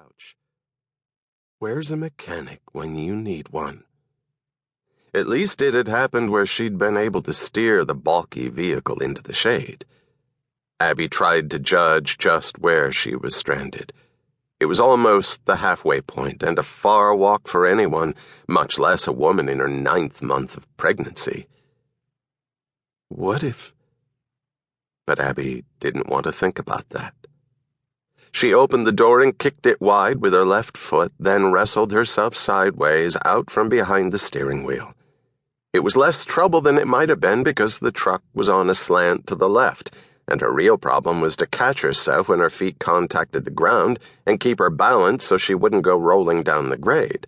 couch. Where's a mechanic when you need one? At least it had happened where she'd been able to steer the bulky vehicle into the shade. Abby tried to judge just where she was stranded. It was almost the halfway point, and a far walk for anyone, much less a woman in her 9th month of pregnancy. What if... But Abby didn't want to think about that. She opened the door and kicked it wide with her left foot, then wrestled herself sideways out from behind the steering wheel. It was less trouble than it might have been because the truck was on a slant to the left, and her real problem was to catch herself when her feet contacted the ground and keep her balance so she wouldn't go rolling down the grade.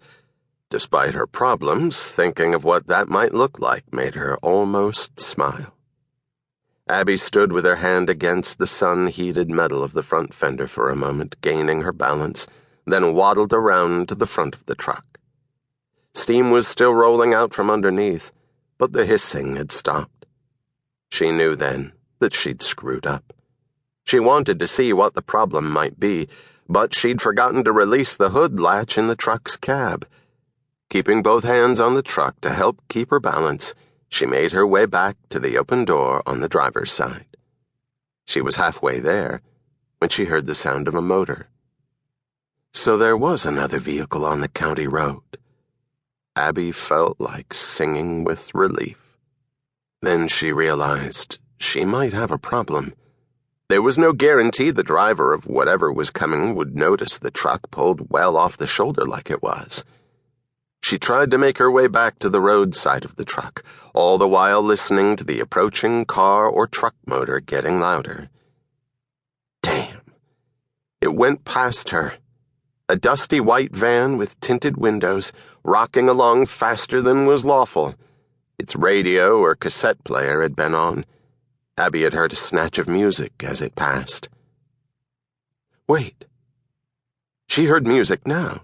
Despite her problems, thinking of what that might look like made her almost smile. Abby stood with her hand against the sun-heated metal of the front fender for a moment, gaining her balance, then waddled around to the front of the truck. Steam was still rolling out from underneath, but the hissing had stopped. She knew then that she'd screwed up. She wanted to see what the problem might be, but she'd forgotten to release the hood latch in the truck's cab. Keeping both hands on the truck to help keep her balance, she made her way back to the open door on the driver's side. She was halfway there when she heard the sound of a motor. So there was another vehicle on the county road. Abby felt like singing with relief. Then she realized she might have a problem. There was no guarantee the driver of whatever was coming would notice the truck pulled well off the shoulder like it was. She tried to make her way back to the roadside of the truck, all the while listening to the approaching car or truck motor getting louder. Damn. It went past her. A dusty white van with tinted windows, rocking along faster than was lawful. Its radio or cassette player had been on. Abby had heard a snatch of music as it passed. Wait. She heard music now.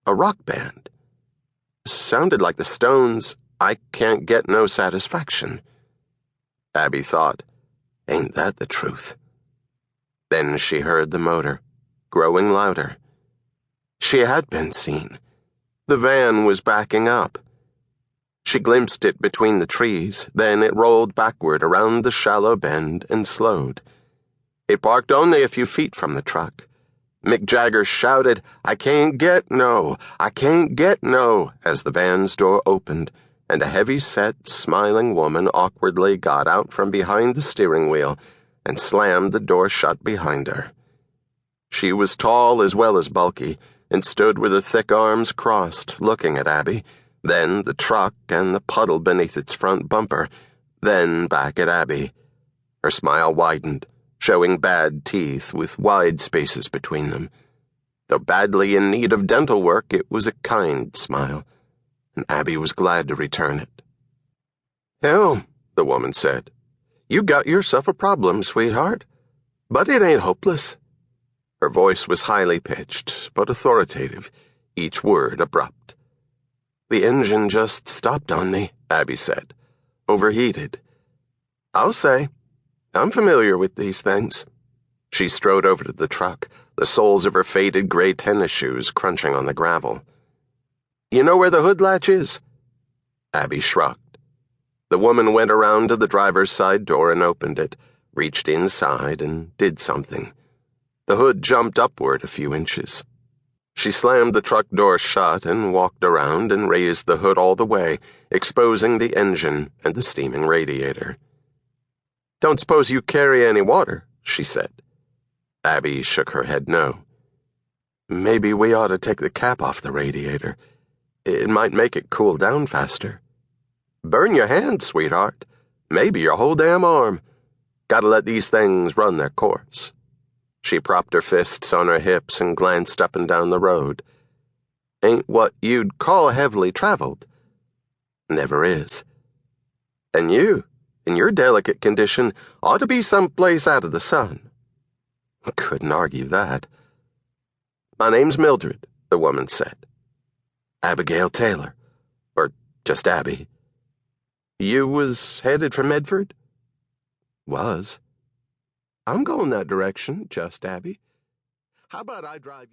A rock band. Sounded like the Stones' I Can't Get No Satisfaction. Abby thought, ain't that the truth? Then she heard the motor, growing louder. She had been seen. The van was backing up. She glimpsed it between the trees, then it rolled backward around the shallow bend and slowed. It parked only a few feet from the truck. Mick Jagger shouted, I can't get no, as the van's door opened, and a heavy-set, smiling woman awkwardly got out from behind the steering wheel and slammed the door shut behind her. She was tall as well as bulky, and stood with her thick arms crossed, looking at Abby, then the truck and the puddle beneath its front bumper, then back at Abby. Her smile widened, showing bad teeth with wide spaces between them. Though badly in need of dental work, it was a kind smile, and Abby was glad to return it. Hell, the woman said, you got yourself a problem, sweetheart, but it ain't hopeless. Her voice was highly pitched, but authoritative, each word abrupt. The engine just stopped on me, Abby said, overheated. I'll say, I'm familiar with these things. She strode over to the truck, the soles of her faded gray tennis shoes crunching on the gravel. You know where the hood latch is? Abby shrugged. The woman went around to the driver's side door and opened it, reached inside and did something. The hood jumped upward a few inches. She slammed the truck door shut and walked around and raised the hood all the way, exposing the engine and the steaming radiator. Don't suppose you carry any water, she said. Abby shook her head no. Maybe we ought to take the cap off the radiator. It might make it cool down faster. Burn your hand, sweetheart. Maybe your whole damn arm. Gotta let these things run their course. She propped her fists on her hips and glanced up and down the road. Ain't what you'd call heavily traveled. Never is. And you, in your delicate condition, ought to be someplace out of the sun. Couldn't argue that. My name's Mildred, the woman said. Abigail Taylor. Or just Abby. You was headed for Medford? Was. I'm going that direction, just Abby. How about I drive you?